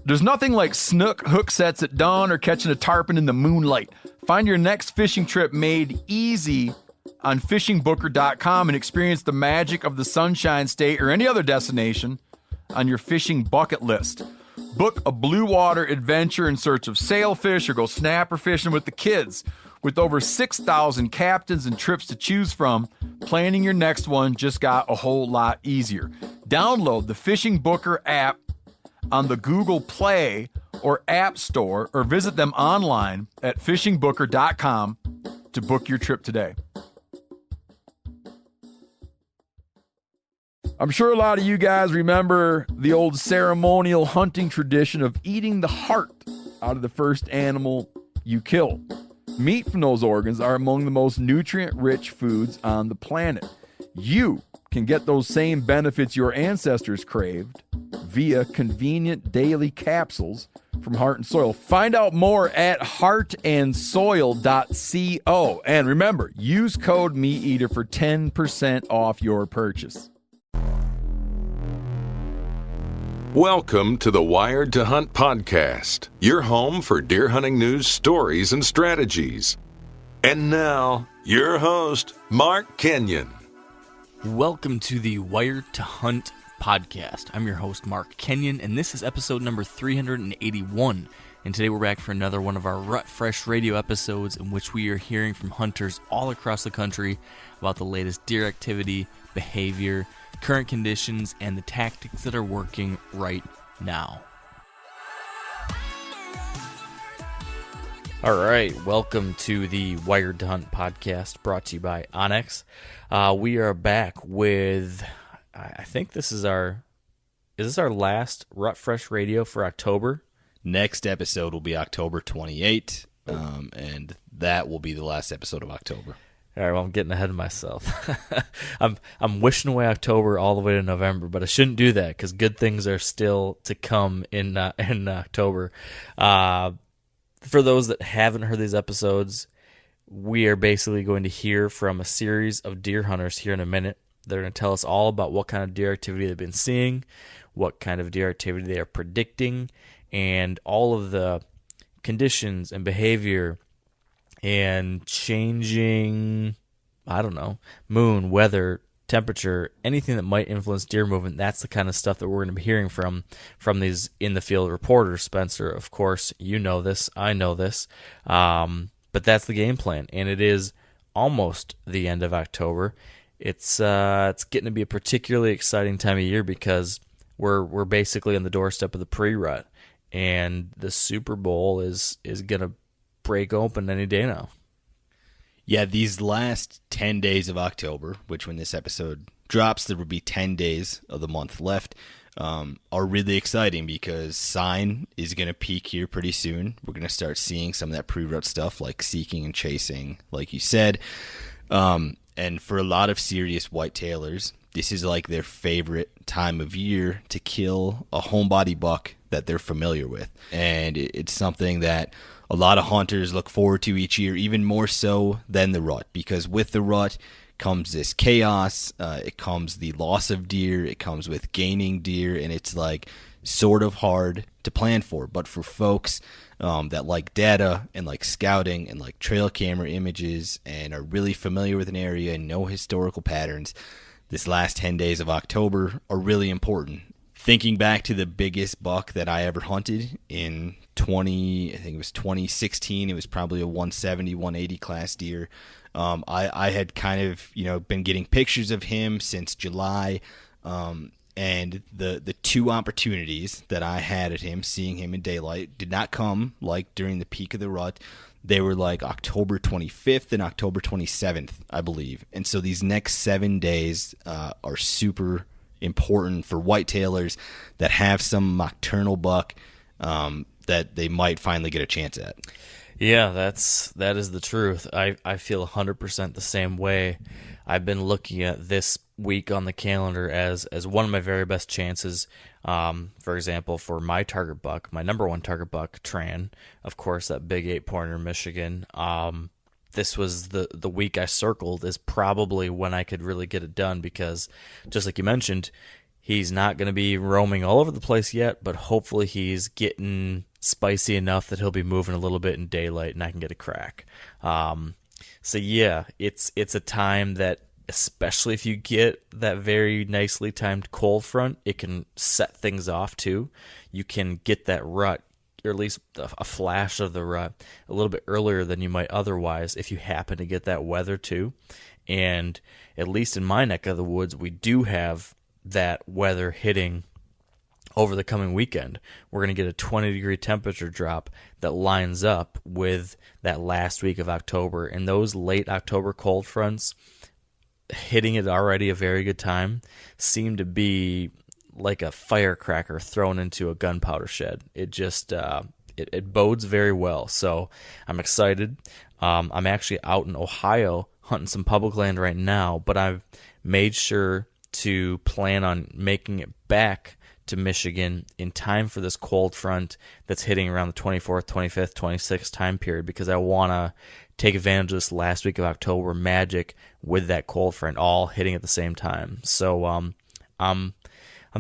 There's nothing like snook hook sets at dawn or catching a tarpon in the moonlight. Find your next fishing trip made easy on fishingbooker.com and experience the magic of the Sunshine State or any other destination on your fishing bucket list. Book a blue water adventure in search of sailfish or go snapper fishing with the kids. With over 6,000 captains and trips to choose from, planning your next one just got a whole lot easier. Download the Fishing Booker app on the Google Play or App Store or visit them online at fishingbooker.com to book your trip today. I'm sure a lot of you guys remember the old ceremonial hunting tradition of eating the heart out of the first animal you kill. Meat from those organs are among the most nutrient-rich foods on the planet. You can get those same benefits your ancestors craved via convenient daily capsules from Heart and Soil. Find out more at heartandsoil.co. And remember, use code MeatEater for 10% off your purchase. Welcome to the Wired to Hunt podcast, your home for deer hunting news, stories, and strategies. And now, your host, Mark Kenyon. Welcome to the Wired to Hunt podcast. I'm your host, Mark Kenyon, and this is episode number 381. And today we're back for another one of our Rut Fresh Radio episodes in which we are hearing from hunters all across the country about the latest deer activity, behavior, current conditions, and the tactics that are working right now. All right, welcome to the Wired to Hunt podcast brought to you by Onyx. We are back with, I think this is our last Rut Fresh Radio for October? Next episode will be October 28th, and that will be the last episode of October. All right, well, I'm getting ahead of myself. I'm wishing away October all the way to November, but I shouldn't do that because good things are still to come in October. For those that haven't heard these episodes, we are basically going to hear from a series of deer hunters here in a minute. They're going to tell us all about what kind of deer activity they've been seeing, what kind of deer activity they are predicting, and all of the conditions and behavior and changing, moon, weather, temperature, anything that might influence deer movement. That's the kind of stuff that we're going to be hearing from these in-the-field reporters. Spencer, of course, you know this, I know this, but that's the game plan, and it is almost the end of October. It's getting to be a particularly exciting time of year because we're basically on the doorstep of the pre-rut, and the Super Bowl is going to break open any day now. Yeah, these last 10 days of October, which when this episode drops, there will be 10 days of the month left, are really exciting because sign is going to peak here pretty soon. We're going to start seeing some of that pre-rut stuff like seeking and chasing, like you said. And for a lot of serious whitetailers, this is like their favorite time of year to kill a homebody buck that they're familiar with. And it's something that a lot of hunters look forward to each year, even more so than the rut, because with the rut comes this chaos, it comes the loss of deer, it comes with gaining deer, and it's like sort of hard to plan for. But for folks that like data and like scouting and like trail camera images and are really familiar with an area and know historical patterns, this last 10 days of October are really important. Thinking back to the biggest buck that I ever hunted in 2016, it was probably a 170, 180 class deer. I had kind of, been getting pictures of him since July, and the two opportunities that I had at him, seeing him in daylight, did not come like during the peak of the rut. They were like October 25th and October 27th, I believe. And so these next 7 days are super important for whitetailers that have some nocturnal buck that they might finally get a chance at. Yeah, that is the truth. I feel 100% the same way. I've been looking at this week on the calendar as one of my very best chances. For example, for my target buck, my number one target buck, Tran, of course, that big 8-pointer in Michigan. This was the week I circled is probably when I could really get it done because, just like you mentioned, He's not going to be roaming all over the place yet, but hopefully he's getting spicy enough that he'll be moving a little bit in daylight and I can get a crack. So yeah, it's a time that, especially if you get that very nicely timed cold front, it can set things off too. You can get that rut, or at least a flash of the rut, a little bit earlier than you might otherwise if you happen to get that weather too. And at least in my neck of the woods, we do have that weather hitting over the coming weekend. We're going to get a 20-degree temperature drop that lines up with that last week of October. And those late October cold fronts hitting it already a very good time seem to be like a firecracker thrown into a gunpowder shed. It just it bodes very well. So I'm excited. I'm actually out in Ohio hunting some public land right now, but I've made sure to plan on making it back to Michigan in time for this cold front that's hitting around the 24th, 25th, 26th time period, because I want to take advantage of this last week of October magic with that cold front all hitting at the same time. So I'm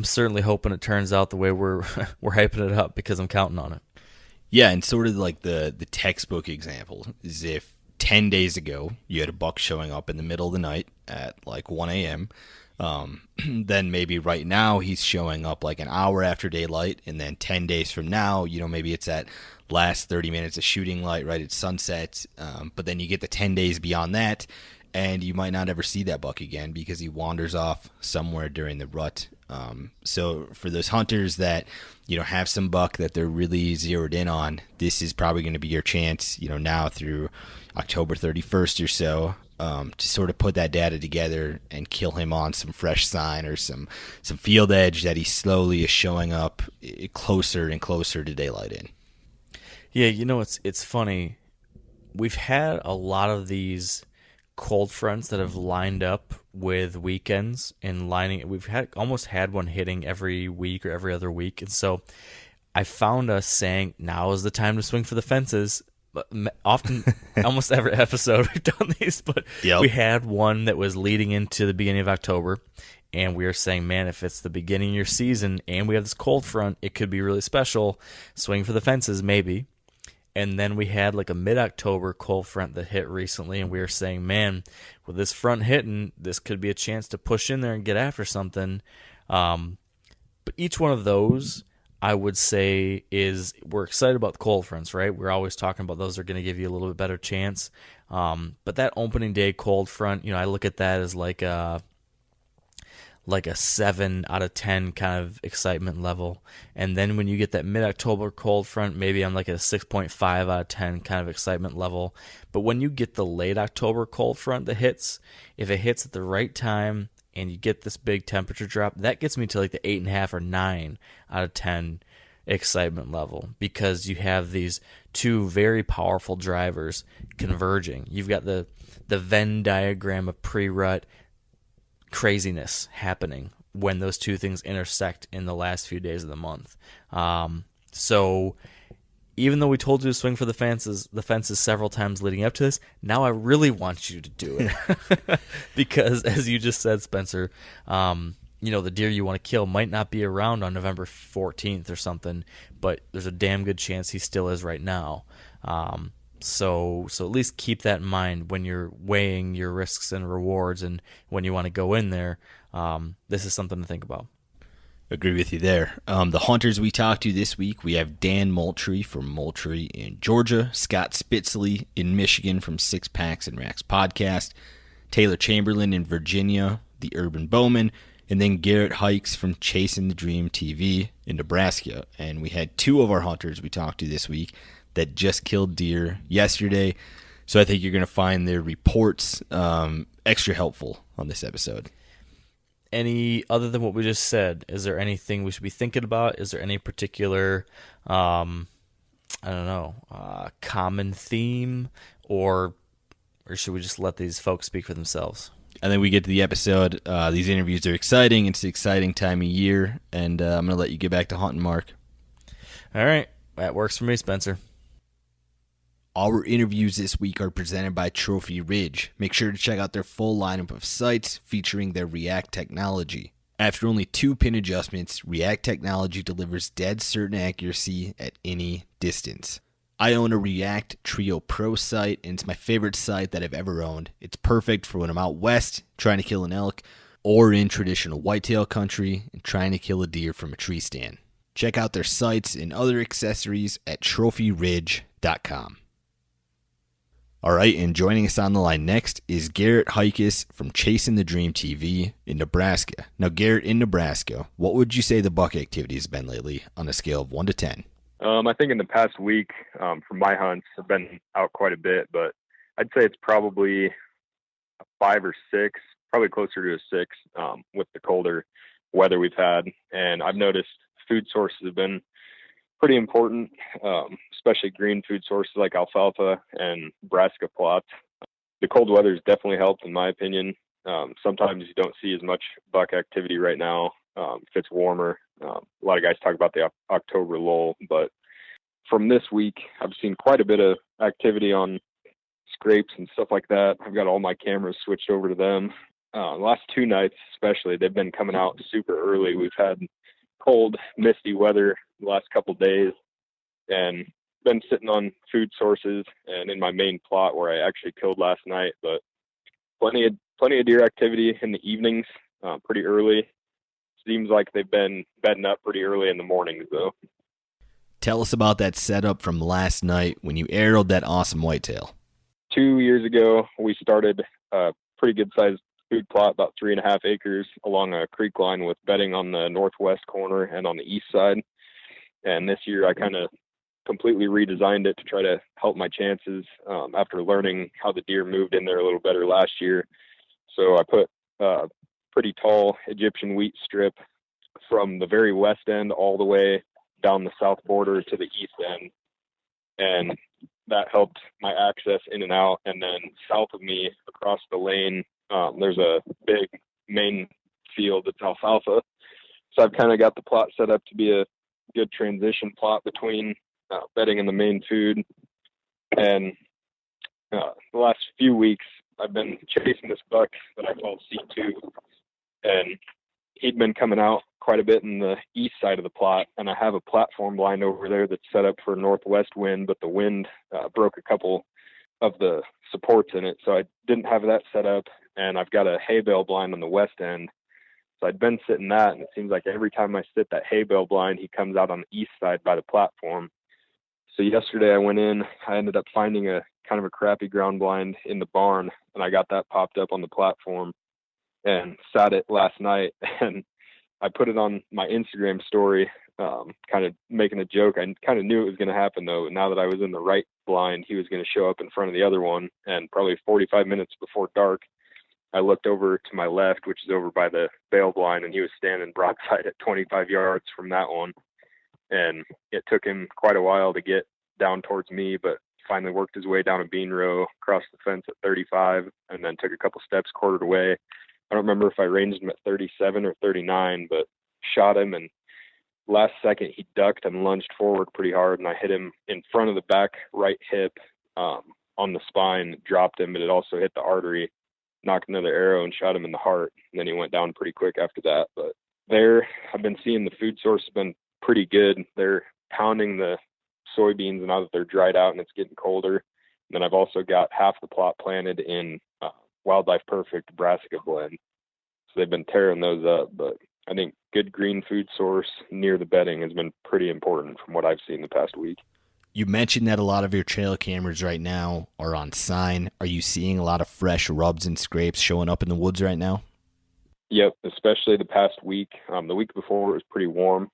certainly hoping it turns out the way we're hyping it up, because I'm counting on it. Yeah, and sort of like the textbook example is if 10 days ago you had a buck showing up in the middle of the night at like 1 a.m., then maybe right now he's showing up like an hour after daylight, and then 10 days from now, maybe it's that last 30 minutes of shooting light right at sunset, but then you get the 10 days beyond that, and you might not ever see that buck again because he wanders off somewhere during the rut. So for those hunters that have some buck that they're really zeroed in on, this is probably going to be your chance, now through October 31st or so, to sort of put that data together and kill him on some fresh sign or some field edge that he slowly is showing up closer and closer to daylight in. Yeah, it's funny. We've had a lot of these cold fronts that have lined up with weekends and we've almost had one hitting every week or every other week. And so I found us saying, now is the time to swing for the fences. Often, almost every episode we've done these, but Yep. We had one that was leading into the beginning of October, and we were saying, man, if it's the beginning of your season and we have this cold front, it could be really special. Swing for the fences, maybe. And then we had like a mid-October cold front that hit recently, and we were saying, man, with this front hitting, this could be a chance to push in there and get after something. But each one of those, I would say, we're excited about the cold fronts, right? We're always talking about those are going to give you a little bit better chance. But that opening day cold front, I look at that as like a 7 out of 10 kind of excitement level. And then when you get that mid-October cold front, maybe I'm like at a 6.5 out of 10 kind of excitement level. But when you get the late October cold front that hits, if it hits at the right time and you get this big temperature drop, that gets me to like the 8.5 or 9 out of 10 excitement level, because you have these two very powerful drivers converging. You've got the Venn diagram of pre-rut craziness happening when those two things intersect in the last few days of the month. So even though we told you to swing for the fences several times leading up to this, now I really want you to do it. Because as you just said, Spencer, the deer you want to kill might not be around on November 14th or something, but there's a damn good chance he still is right now. So at least keep that in mind when you're weighing your risks and rewards, and when you want to go in there. This is something to think about. Agree with you there. The hunters we talked to this week, we have Dan Moultrie from Moultrie in Georgia, Scott Spitzley in Michigan from Six Packs and Racks Podcast, Taylor Chamberlain in Virginia, the Urban Bowman, and then Garrett Hikes from Chasing the Dream TV in Nebraska. And we had two of our hunters we talked to this week that just killed deer yesterday. So I think you're going to find their reports extra helpful on this episode. Any other than what we just said, is there anything we should be thinking about? Is there any particular, common theme, or should we just let these folks speak for themselves? And then we get to the episode. These interviews are exciting. It's an exciting time of year, and I'm going to let you get back to hunting, Mark. All right. That works for me, Spencer. Our interviews this week are presented by Trophy Ridge. Make sure to check out their full lineup of sights featuring their React technology After only 2 pin adjustments, React technology delivers dead certain accuracy at any distance. I own a React Trio Pro sight, and it's my favorite sight that I've ever owned. It's perfect for when I'm out west trying to kill an elk, or in traditional whitetail country and trying to kill a deer from a tree stand. Check out their sights and other accessories at trophyridge.com. All right, and joining us on the line next is Garrett Heikes from Chasing the Dream TV in Nebraska. Now, Garrett, in Nebraska, what would you say the buck activity has been lately on a scale of 1 to 10? I think in the past week, from my hunts, I've been out quite a bit, but I'd say it's probably a 5 or 6, probably closer to a 6 with the colder weather we've had. And I've noticed food sources have been pretty important, especially green food sources like alfalfa and brassica plots. The cold weather has definitely helped, in my opinion. Sometimes you don't see as much buck activity right now if it's warmer. A lot of guys talk about the October lull, but from this week, I've seen quite a bit of activity on scrapes and stuff like that. I've got all my cameras switched over to them. The last 2 nights, especially, they've been coming out super early. We've had cold, misty weather the last couple of days, and been sitting on food sources and in my main plot where I actually killed last night. But plenty of deer activity in the evenings, pretty early. Seems like they've been bedding up pretty early in the mornings, though. Tell us about that setup from last night when you arrowed that awesome whitetail. 2 years ago, we started a pretty good-sized food plot, about 3.5 acres, along a creek line with bedding on the northwest corner and on the east side. And this year, I kind of completely redesigned it to try to help my chances after learning how the deer moved in there a little better last year. So I put a pretty tall Egyptian wheat strip from the very west end all the way down the south border to the east end. And that helped my access in and out. And then south of me, across the lane, there's a big main field that's alfalfa. So I've kind of got the plot set up to be a good transition plot between bedding and the main food. And the last few weeks, I've been chasing this buck that I call C2. And he'd been coming out quite a bit in the east side of the plot. And I have a platform blind over there that's set up for northwest wind, but the wind broke a couple of the supports in it. So I didn't have that set up. And I've got a hay bale blind on the west end. So I'd been sitting that, and it seems like every time I sit that hay bale blind, he comes out on the east side by the platform. So yesterday I went in, I ended up finding a kind of a crappy ground blind in the barn, and I got that popped up on the platform and sat it last night. And I put it on my Instagram story, kind of making a joke. I kind of knew it was going to happen, though. Now that I was in the right blind, he was going to show up in front of the other one. And probably 45 minutes before dark, I looked over to my left, which is over by the bale blind, and he was standing broadside at 25 yards from that one. And it took him quite a while to get down towards me, but finally worked his way down a bean row, crossed the fence at 35, and then took a couple steps, quartered away. I don't remember if I ranged him at 37 or 39, but shot him, and last second he ducked and lunged forward pretty hard, and I hit him in front of the back right hip on the spine, dropped him, but it also hit the artery, knocked another arrow and shot him in the heart. And then he went down pretty quick after that. But there, I've been seeing the food source has been pretty good. They're pounding the soybeans now that they're dried out and it's getting colder. And then I've also got half the plot planted in Wildlife Perfect brassica blend. So they've been tearing those up. But I think good green food source near the bedding has been pretty important from what I've seen the past week. You mentioned that a lot of your trail cameras right now are on sign. Are you seeing a lot of fresh rubs and scrapes showing up in the woods right now? Yep, especially the past week. The week before it was pretty warm,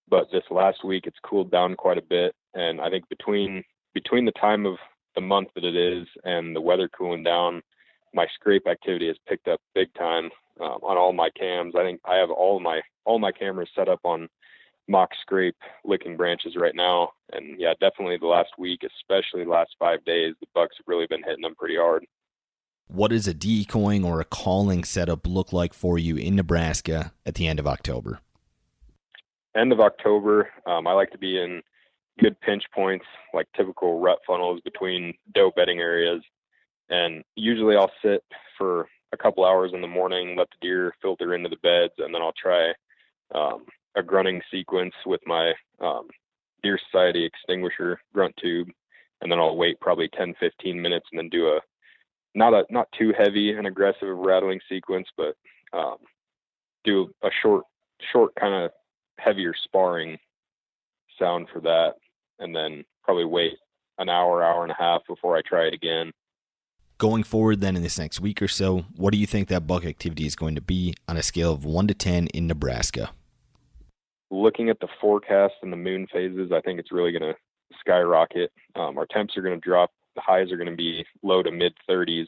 but this last week it's cooled down quite a bit. And I think between the time of the month that it is and the weather cooling down, my scrape activity has picked up big time on all my cams. I think I have all my cameras set up on mock scrape licking branches right now. And yeah, definitely the last week, especially the last 5 days, the bucks have really been hitting them pretty hard. What does a decoying or a calling setup look like for you in Nebraska at the end of October? End of October, I like to be in good pinch points, like typical rut funnels between doe bedding areas. And usually I'll sit for a couple hours in the morning, let the deer filter into the beds, and then I'll try a grunting sequence with my Deer Society extinguisher grunt tube, and then I'll wait probably 10-15 minutes and then do a not too heavy and aggressive rattling sequence, but do a short kind of heavier sparring sound for that, and then probably wait an hour and a half before I try it again. Going forward then in this next week or so, what do you think that buck activity is going to be on a scale of 1 to 10 in Nebraska? Looking at the forecast and the moon phases, I think it's really going to skyrocket. Our temps are going to drop. The highs are going to be low to mid 30s,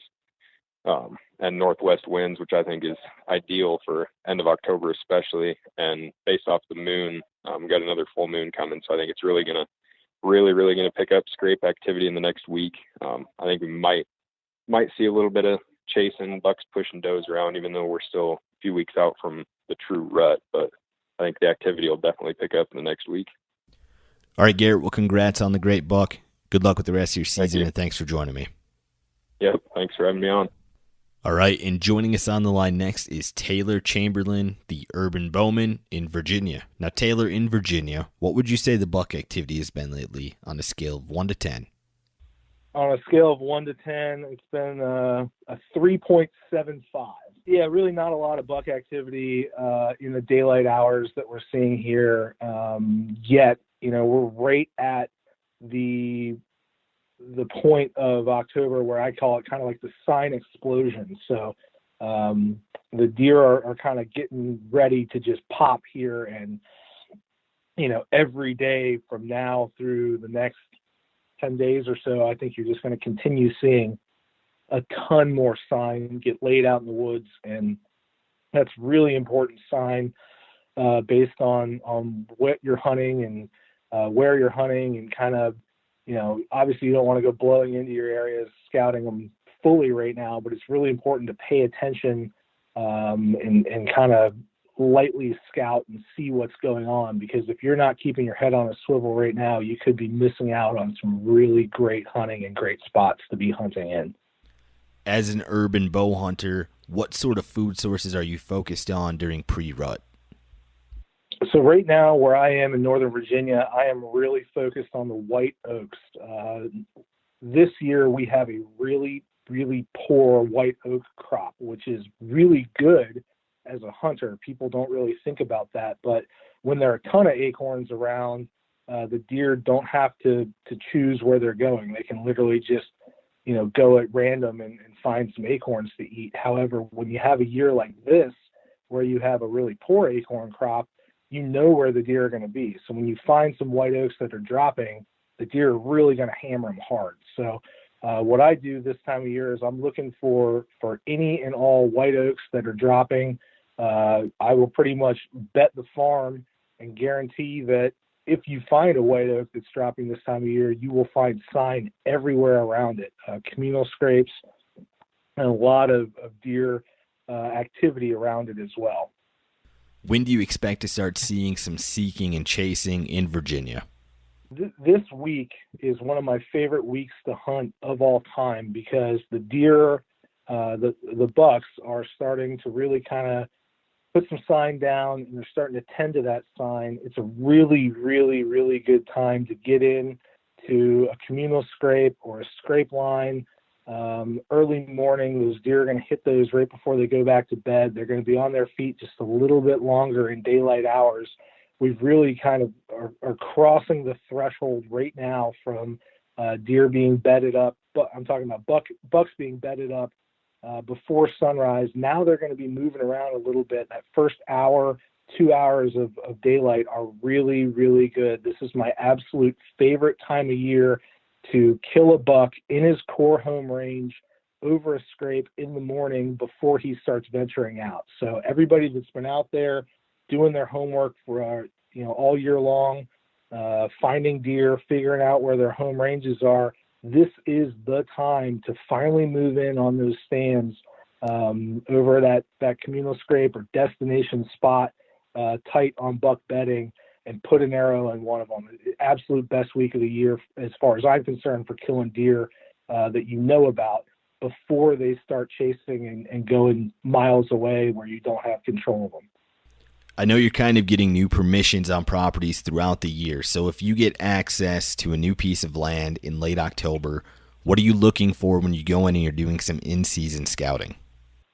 and northwest winds, which I think is ideal for end of October especially. And based off the moon, we got another full moon coming, so I think it's really going to pick up scrape activity in the next week. I think we might see a little bit of chasing, bucks pushing does around, even though we're still a few weeks out from the true rut. But I think the activity will definitely pick up in the next week. All right, Garrett, well, congrats on the great buck. Good luck with the rest of your season, and thanks for joining me. Yep, thanks for having me on. All right, and joining us on the line next is Taylor Chamberlain, the urban bowman in Virginia. Now, Taylor, in Virginia, what would you say the buck activity has been lately on a scale of 1 to 10? On a scale of 1 to 10, it's been a 3.75. Yeah, really not a lot of buck activity in the daylight hours that we're seeing here yet. You know, we're right at the point of October where I call it kind of like the sign explosion. So the deer are kind of getting ready to just pop here, and you know, every day from now through the next 10 days or so, I think you're just going to continue seeing a ton more sign get laid out in the woods, and that's really important sign based on what you're hunting and where you're hunting, and kind of, you know, obviously you don't want to go blowing into your areas, scouting them fully right now, but it's really important to pay attention and kind of lightly scout and see what's going on, because if you're not keeping your head on a swivel right now, you could be missing out on some really great hunting and great spots to be hunting in. As an urban bow hunter, what sort of food sources are you focused on during pre-rut? So right now, where I am in Northern Virginia, I am really focused on the white oaks. This year, we have a really, really poor white oak crop, which is really good as a hunter. People don't really think about that, but when there are a ton of acorns around, the deer don't have to choose where they're going. They can literally just, you know, go at random and find some acorns to eat. However, when you have a year like this, where you have a really poor acorn crop, you know where the deer are going to be. So when you find some white oaks that are dropping, the deer are really going to hammer them hard. So what I do this time of year is I'm looking for any and all white oaks that are dropping. I will pretty much bet the farm and guarantee that if you find a white oak that's dropping this time of year, you will find sign everywhere around it, communal scrapes, and a lot of deer activity around it as well. When do you expect to start seeing some seeking and chasing in Virginia? This week is one of my favorite weeks to hunt of all time, because the deer, the bucks are starting to really kind of put some sign down, and they're starting to tend to that sign. It's a really, really, really good time to get in to a communal scrape or a scrape line. Early morning, those deer are going to hit those right before they go back to bed. They're going to be on their feet just a little bit longer in daylight hours. We've really kind of are crossing the threshold right now from deer being bedded up, but I'm talking about bucks being bedded up before sunrise. Now they're going to be moving around a little bit. That first hour, 2 hours of daylight are really, really good. This is my absolute favorite time of year to kill a buck in his core home range over a scrape in the morning before he starts venturing out. So everybody that's been out there doing their homework for all year long, finding deer, figuring out where their home ranges are, this is the time to finally move in on those stands over that communal scrape or destination spot tight on buck bedding, and put an arrow in one of them. Absolute best week of the year as far as I'm concerned for killing deer that you know about. before they start chasing and going miles away where you don't have control of them. I know you're kind of getting new permissions on properties throughout the year. So if you get access to a new piece of land in late October, what are you looking for when you go in and you're doing some in-season scouting?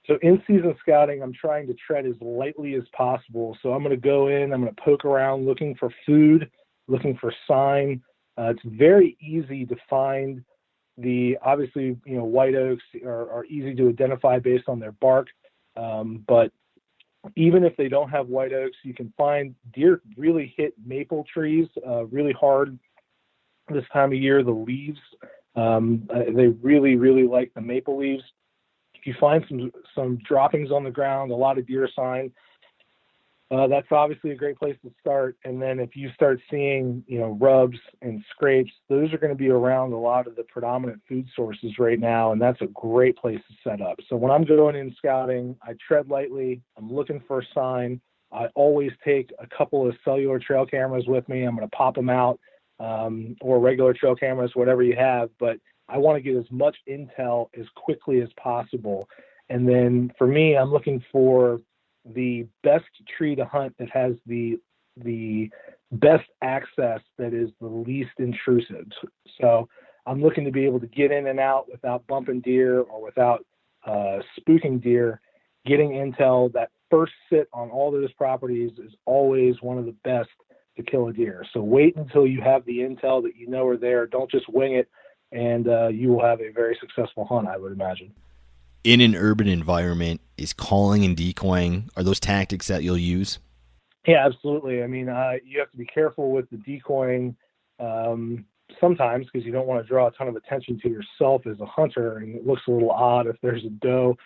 So in-season scouting, I'm trying to tread as lightly as possible. So I'm going to go in, I'm going to poke around looking for food, looking for sign. It's very easy to find obviously, white oaks are easy to identify based on their bark. But even if they don't have white oaks, you can find deer really hit maple trees really hard this time of year. The leaves, they really, really like the maple leaves. If you find some droppings on the ground, a lot of deer sign, that's obviously a great place to start. And then if you start seeing, rubs and scrapes, those are going to be around a lot of the predominant food sources right now, and that's a great place to set up. So when I'm going in scouting, I tread lightly. I'm looking for a sign. I always take a couple of cellular trail cameras with me. I'm going to pop them out, or regular trail cameras, whatever you have. But I want to get as much intel as quickly as possible. And then for me, I'm looking for the best tree to hunt that has the best access that is the least intrusive. So I'm looking to be able to get in and out without bumping deer or without spooking deer. Getting intel, that first sit on all those properties is always one of the best to kill a deer. So wait until you have the intel that you know are there. Don't just wing it, and you will have a very successful hunt, I would imagine. In an urban environment, is calling and decoying, are those tactics that you'll use? Yeah, absolutely. I mean, you have to be careful with the decoying sometimes because you don't want to draw a ton of attention to yourself as a hunter, and it looks a little odd if there's a doe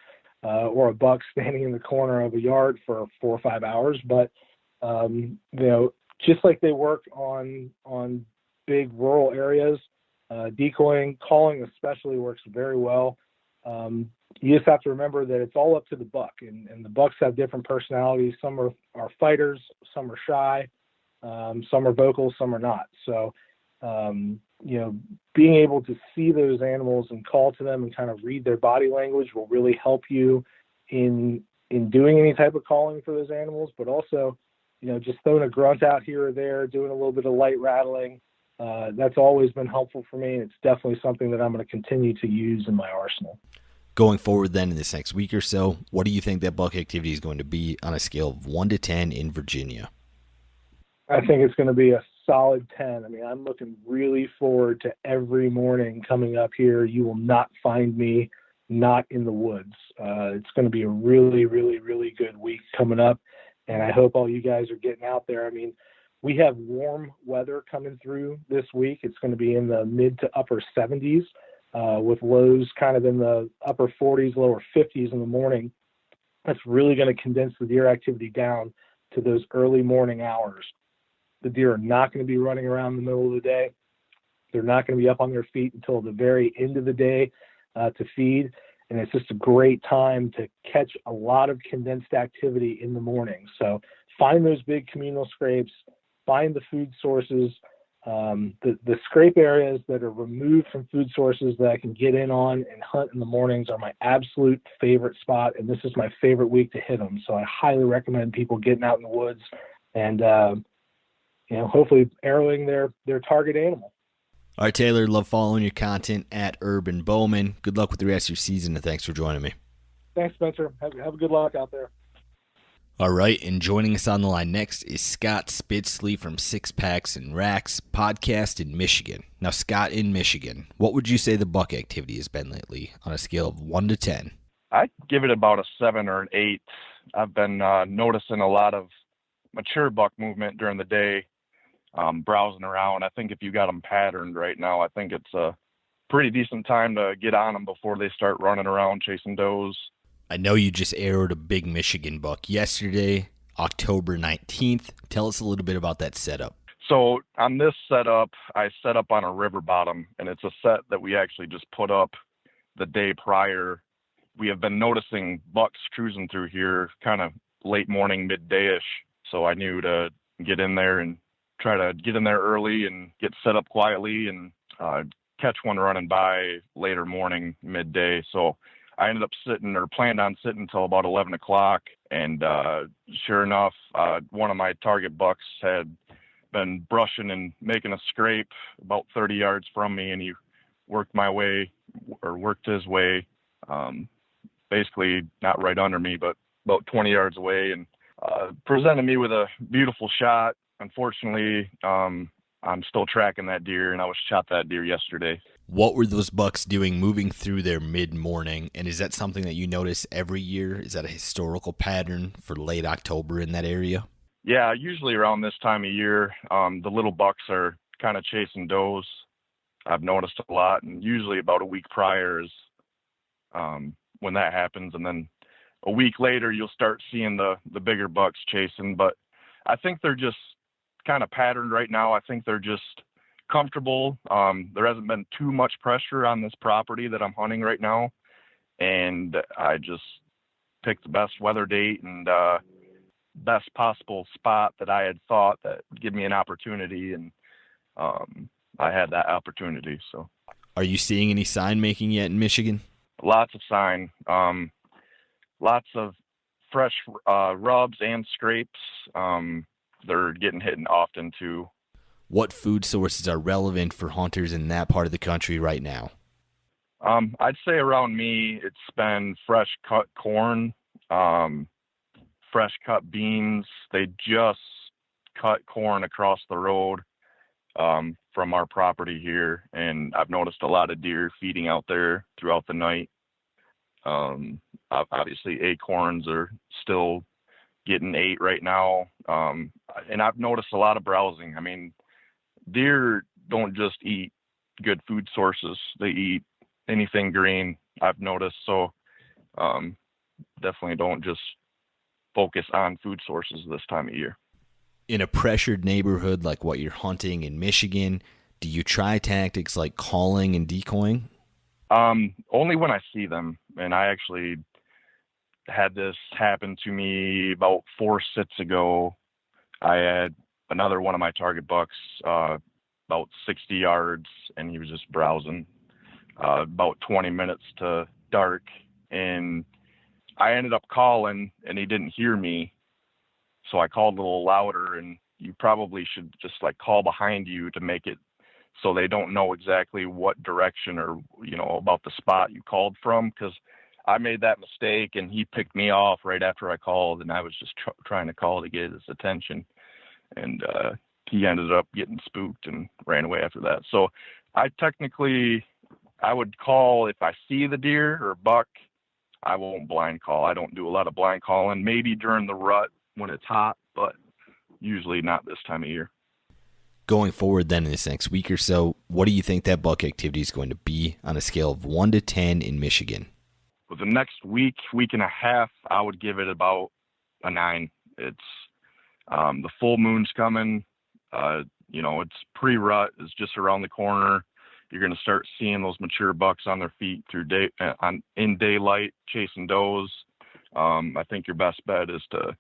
or a buck standing in the corner of a yard for 4 or 5 hours. But, just like they work on big rural areas, decoying, calling especially works very well. You just have to remember that it's all up to the buck, and the bucks have different personalities. Some are fighters, some are shy, some are vocal, some are not. So, being able to see those animals and call to them and kind of read their body language will really help you in doing any type of calling for those animals, but also, just throwing a grunt out here or there, doing a little bit of light rattling. That's always been helpful for me. It's definitely something that I'm going to continue to use in my arsenal. Going forward then in this next week or so, what do you think that buck activity is going to be on a scale of 1 to 10 in Virginia? I think it's going to be a solid 10. I mean, I'm looking really forward to every morning coming up here. You will not find me not in the woods. It's going to be a really, really, really good week coming up, and I hope all you guys are getting out there. I mean, we have warm weather coming through this week. It's going to be in the mid to upper 70s. With lows kind of in the upper 40s, lower 50s in the morning. That's really going to condense the deer activity down to those early morning hours. The deer are not going to be running around in the middle of the day. They're not going to be up on their feet until the very end of the day to feed. And it's just a great time to catch a lot of condensed activity in the morning. So find those big communal scrapes, find the food sources, the scrape areas that are removed from food sources that I can get in on and hunt in the mornings are my absolute favorite spot. And this is my favorite week to hit them. So I highly recommend people getting out in the woods and, hopefully arrowing their target animal. All right, Taylor, love following your content at Urban Bowman. Good luck with the rest of your season, and thanks for joining me. Thanks, Spencer. Have a good luck out there. All right, and joining us on the line next is Scott Spitzley from Six Packs and Racks podcast in Michigan. Now, Scott, in Michigan, what would you say the buck activity has been lately on a scale of 1 to 10? I'd give it about a 7 or an 8. I've been noticing a lot of mature buck movement during the day, browsing around. I think if you got them patterned right now, I think it's a pretty decent time to get on them before they start running around chasing does. I know you just arrowed a big Michigan buck yesterday, October 19th. Tell us a little bit about that setup. So on this setup, I set up on a river bottom, and it's a set that we actually just put up the day prior. We have been noticing bucks cruising through here kind of late morning, midday-ish. So I knew to get in there and try to get in there early and get set up quietly and catch one running by later morning, midday. So I ended up planned on sitting until about 11 o'clock. And sure enough, one of my target bucks had been brushing and making a scrape about 30 yards from me, and he worked his way, basically not right under me, but about 20 yards away, and presented me with a beautiful shot. Unfortunately, I'm still tracking that deer, and I shot that deer yesterday. What were those bucks doing moving through their mid-morning, and is that something that you notice every year? Is that a historical pattern for late October in that area? Yeah, usually around this time of year, the little bucks are kind of chasing does. I've noticed a lot, and usually about a week prior is when that happens, and then a week later you'll start seeing the bigger bucks chasing. But I think they're just kind of patterned right now. I think they're just comfortable. There hasn't been too much pressure on this property that I'm hunting right now, and I just picked the best weather date and best possible spot that I had thought that would give me an opportunity, and I had that opportunity. So, are you seeing any sign making yet in Michigan? Lots of sign, lots of fresh rubs and scrapes. They're getting hit often too. What food sources are relevant for hunters in that part of the country right now? I'd say around me, it's been fresh cut corn, fresh cut beans. They just cut corn across the road from our property here, and I've noticed a lot of deer feeding out there throughout the night. Obviously, acorns are still getting ate right now, and I've noticed a lot of browsing. I mean, deer don't just eat good food sources; they eat anything green, I've noticed. So definitely don't just focus on food sources this time of year. In a pressured neighborhood like what you're hunting in Michigan, do you try tactics like calling and decoying? Only when I see them. And I actually had this happen to me about 4 sits ago. I had another one of my target bucks about 60 yards, and he was just browsing about 20 minutes to dark. And I ended up calling, and he didn't hear me. So I called a little louder, and you probably should just like call behind you to make it so they don't know exactly what direction or, about the spot you called from. Because I made that mistake, and he picked me off right after I called, and I was just trying to call to get his attention. And he ended up getting spooked and ran away after that. So I would call if I see the deer or buck. I won't blind call. I don't do a lot of blind calling, maybe during the rut when it's hot, but usually not this time of year. Going forward then in this next week or so, what do you think that buck activity is going to be on a scale of 1 to 10 in Michigan? For the next week and a half, I would give it about a 9. It's the full moon's coming. It's pre-rut. It's just around the corner. You're going to start seeing those mature bucks on their feet in daylight, chasing does. I think your best bet is to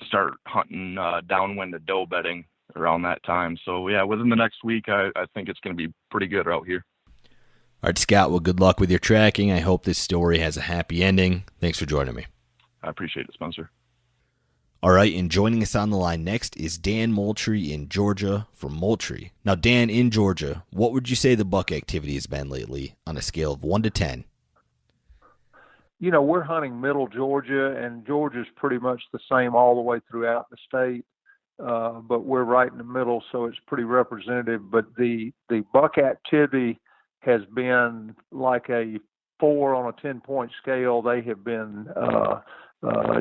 start hunting downwind of doe bedding around that time. So yeah, within the next week, I think it's going to be pretty good out here. All right, Scott, well, good luck with your tracking. I hope this story has a happy ending. Thanks for joining me. I appreciate it, Spencer. All right, and joining us on the line next is Dan Moultrie in Georgia from Moultrie. Now, Dan, in Georgia, what would you say the buck activity has been lately on a scale of 1 to 10? We're hunting middle Georgia, and Georgia's pretty much the same all the way throughout the state, but we're right in the middle, so it's pretty representative. But the buck activity has been like a 4 on a 10-point scale. They have been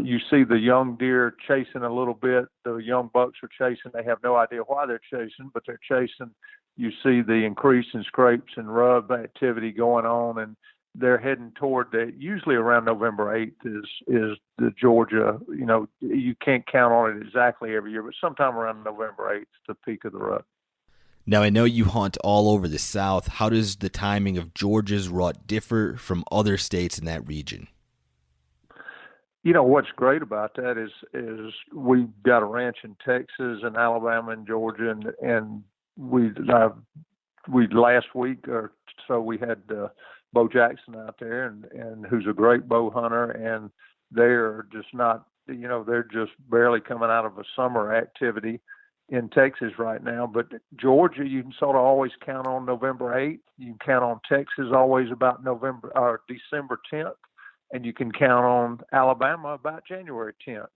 you see the young deer chasing a little bit. The young bucks are chasing. They have no idea why they're chasing, but they're chasing. You see the increase in scrapes and rub activity going on, and they're heading toward usually around November 8th is the Georgia, you can't count on it exactly every year, but sometime around November 8th is the peak of the rut. Now, I know you hunt all over the South. How does the timing of Georgia's rut differ from other states in that region? What's great about that is we've got a ranch in Texas and Alabama and Georgia, and I've last week or so we had Bo Jackson out there, and who's a great bow hunter, and they're just not, they're just barely coming out of a summer activity in Texas right now. But Georgia, you can sort of always count on November 8th. You can count on Texas always about November or December 10th, and you can count on Alabama about January 10th.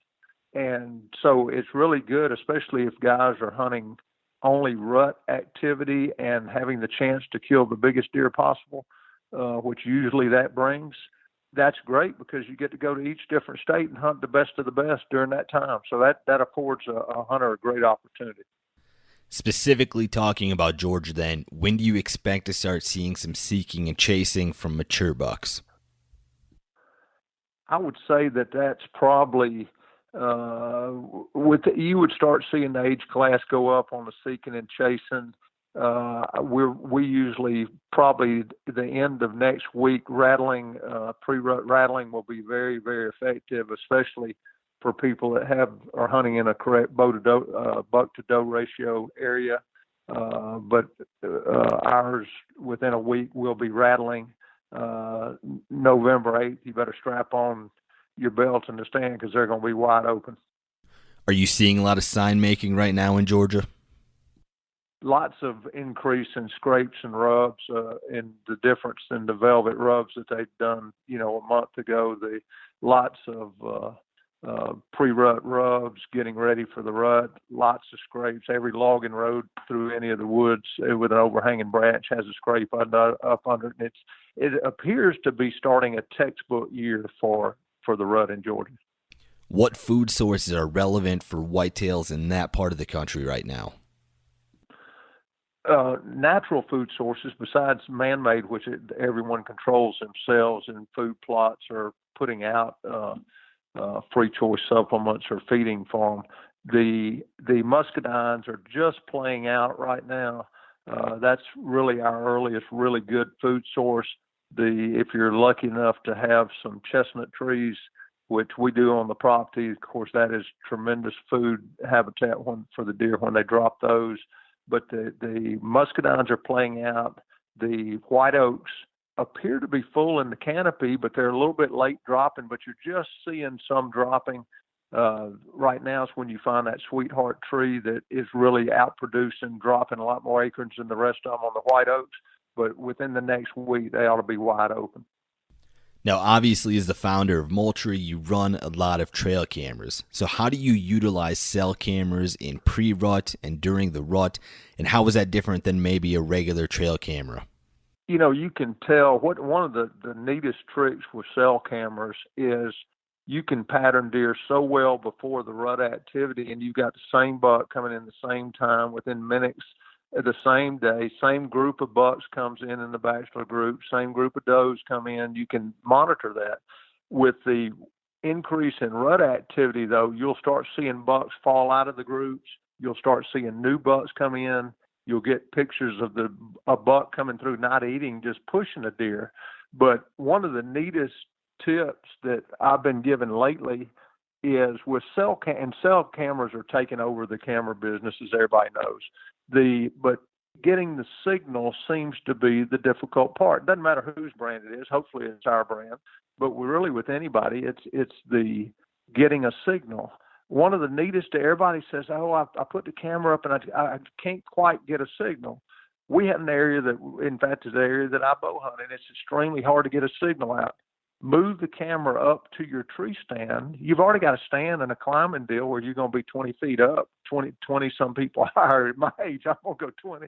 And so it's really good, especially if guys are hunting only rut activity and having the chance to kill the biggest deer possible, which usually that brings. That's great because you get to go to each different state and hunt the best of the best during that time. So that affords a hunter a great opportunity. Specifically talking about Georgia then, when do you expect to start seeing some seeking and chasing from mature bucks? I would say that's probably you would start seeing the age class go up on the seeking and chasing. We usually probably the end of next week rattling, pre-rut rattling will be very, very effective, especially for people that are hunting in a correct buck to doe ratio area. But ours within a week will be rattling November 8th. You better strap on your belt in the stand because they're going to be wide open. Are you seeing a lot of sign making right now in Georgia? Lots of increase in scrapes and rubs, and the difference in the velvet rubs that they've done, a month ago. Lots of pre-rut rubs, getting ready for the rut. Lots of scrapes. Every logging road through any of the woods with an overhanging branch has a scrape up under it. And it appears to be starting a textbook year for the rut in Georgia. What food sources are relevant for whitetails in that part of the country right now? Natural food sources besides man-made, which everyone controls themselves, and food plots are putting out free choice supplements or feeding for them. The muscadines are just playing out right now. That's really our earliest really good food source. If you're lucky enough to have some chestnut trees, which we do on the property, of course, that is tremendous food habitat for the deer when they drop those. But the muscadines are playing out. The white oaks appear to be full in the canopy, but they're a little bit late dropping, but you're just seeing some dropping. Right now is when you find that sweetheart tree that is really outproducing, dropping a lot more acreage than the rest of them on the white oaks. But within the next week, they ought to be wide open. Now, obviously, as the founder of Moultrie, you run a lot of trail cameras. So how do you utilize cell cameras in pre-rut and during the rut? And how is that different than maybe a regular trail camera? You can tell one of the neatest tricks with cell cameras is you can pattern deer so well before the rut activity, and you've got the same buck coming in the same time within minutes the same day. Same group of bucks comes in the bachelor group, same group of does come in. You can monitor that. With the increase in rut activity, though, you'll start seeing bucks fall out of the groups. You'll start seeing new bucks come in. You'll get pictures of a buck coming through not eating, just pushing a deer. But one of the neatest tips that I've been given lately is with cell cameras are taking over the camera business, as everybody knows. But getting the signal seems to be the difficult part. Doesn't matter whose brand it is. Hopefully it's our brand. But really with anybody, it's the getting a signal. One of the neatest, everybody says, I put the camera up and I can't quite get a signal. We have an area that, in fact, is the area that I bow hunt, and it's extremely hard to get a signal out. Move the camera up to your tree stand. You've already got a stand and a climbing deal where you're going to be 20 feet up, 20 some people higher at my age. I'm going to go 20.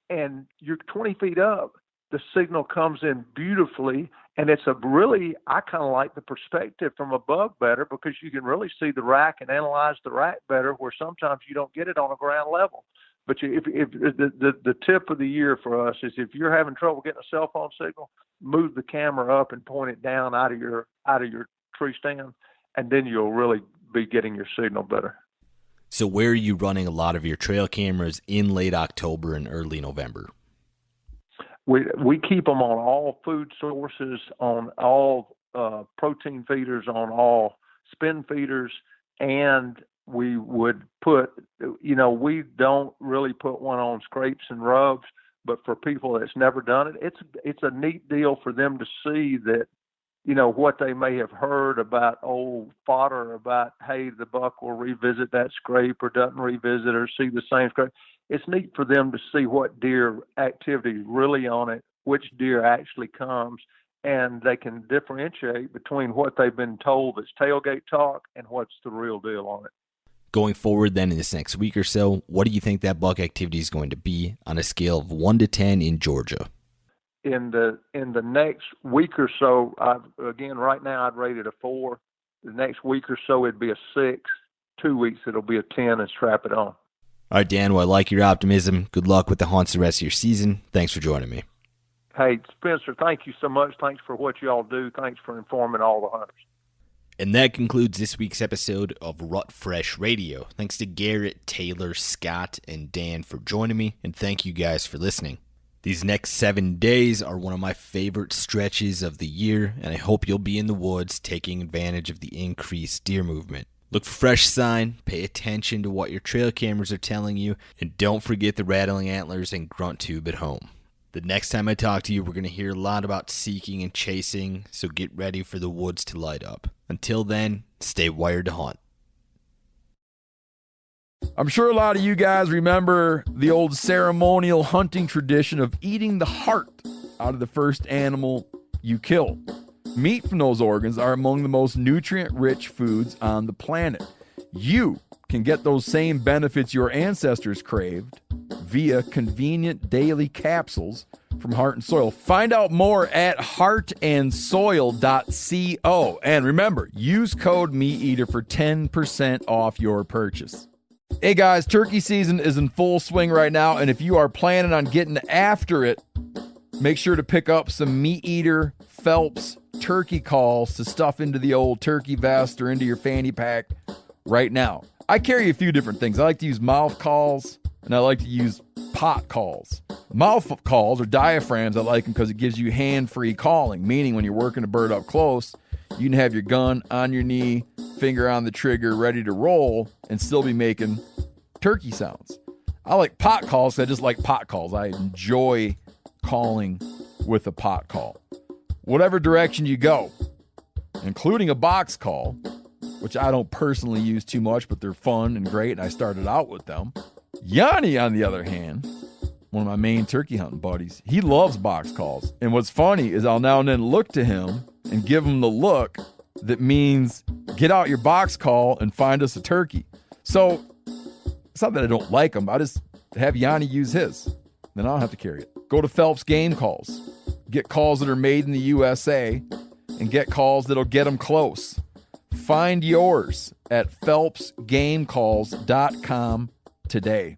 And you're 20 feet up. The signal comes in beautifully, and it's I kind of like the perspective from above better because you can really see the rack and analyze the rack better, where sometimes you don't get it on a ground level. But if the tip of the year for us is if you're having trouble getting a cell phone signal, move the camera up and point it down out of your tree stand, and then you'll really be getting your signal better. So where are you running a lot of your trail cameras in late October and early November? We keep them on all food sources, on all protein feeders, on all spin feeders, and we would put, we don't really put one on scrapes and rubs, but for people that's never done it, it's a neat deal for them to see that, what they may have heard about old fodder about, hey, the buck will revisit that scrape or doesn't revisit or see the same scrape. It's neat for them to see what deer activity is really on it, which deer actually comes, and they can differentiate between what they've been told is tailgate talk and what's the real deal on it. Going forward then in this next week or so, what do you think that buck activity is going to be on a scale of 1 to 10 in Georgia? In the next week or so, right now I'd rate it a 4. The next week or so it'd be a 6. 2 weeks it'll be a 10 and strap it on. All right, Dan, well, I like your optimism. Good luck with the hunts the rest of your season. Thanks for joining me. Hey, Spencer, thank you so much. Thanks for what you all do. Thanks for informing all the hunters. And that concludes this week's episode of Rut Fresh Radio. Thanks to Garrett, Taylor, Scott, and Dan for joining me, and thank you guys for listening. These next 7 days are one of my favorite stretches of the year, and I hope you'll be in the woods taking advantage of the increased deer movement. Look for fresh sign, pay attention to what your trail cameras are telling you, and don't forget the rattling antlers and grunt tube at home. The next time I talk to you, we're going to hear a lot about seeking and chasing, so get ready for the woods to light up. Until then, stay wired to hunt. I'm sure a lot of you guys remember the old ceremonial hunting tradition of eating the heart out of the first animal you kill. Meat from those organs are among the most nutrient-rich foods on the planet. You can get those same benefits your ancestors craved via convenient daily capsules from Heart and Soil. Find out more at heartandsoil.co. And remember, use code MeatEater for 10% off your purchase. Hey guys, turkey season is in full swing right now, and if you are planning on getting after it, make sure to pick up some MeatEater Phelps turkey calls to stuff into the old turkey vest or into your fanny pack right now. I carry a few different things. I like to use mouth calls, and I like to use pot calls. Mouth calls or diaphragms, I like them because it gives you hand-free calling, meaning when you're working a bird up close, you can have your gun on your knee, finger on the trigger, ready to roll, and still be making turkey sounds. I like pot calls because I just like pot calls. I enjoy calling with a pot call. Whatever direction you go, including a box call, which I don't personally use too much, but they're fun and great, and I started out with them. Yanni, on the other hand, one of my main turkey hunting buddies, he loves box calls. And what's funny is I'll now and then look to him and give him the look that means get out your box call and find us a turkey. So it's not that I don't like them. I just have Yanni use his. Then I don't have to carry it. Go to Phelps Game Calls. Get calls that are made in the USA and get calls that'll get them close. Find yours at phelpsgamecalls.com today.